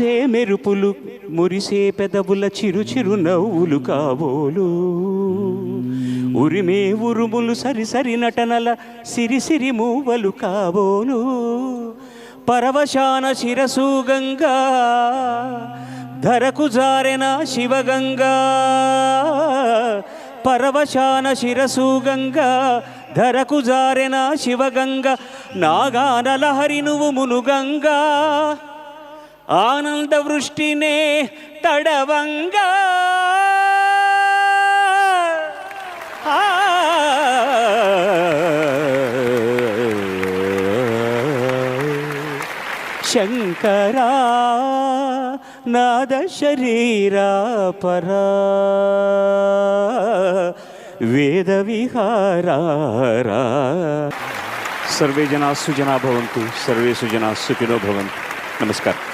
మెరుపులు మురిసే పెదవుల చిరు చిరు నవ్వులు కాబోలు ఉరిమే ఉరుములు సరి సరి నటనల సిరి సిరి మూవలు కాబోలు పరవశాన శిరసు గంగా ధరకు జారెన శివగంగా పరవశాన శిరసు గంగా ధరకు జారెన శివగంగా నాగాన లహరి నువ్వు మునుగంగా ఆనంద వృష్టినే తడవంగా శంకరా నాద శరీరా పరా వేద విహారా. సర్వే జనా సుజనా భవంతు, సర్వే సుజనా సుఖినో భవంతు. నమస్కారం.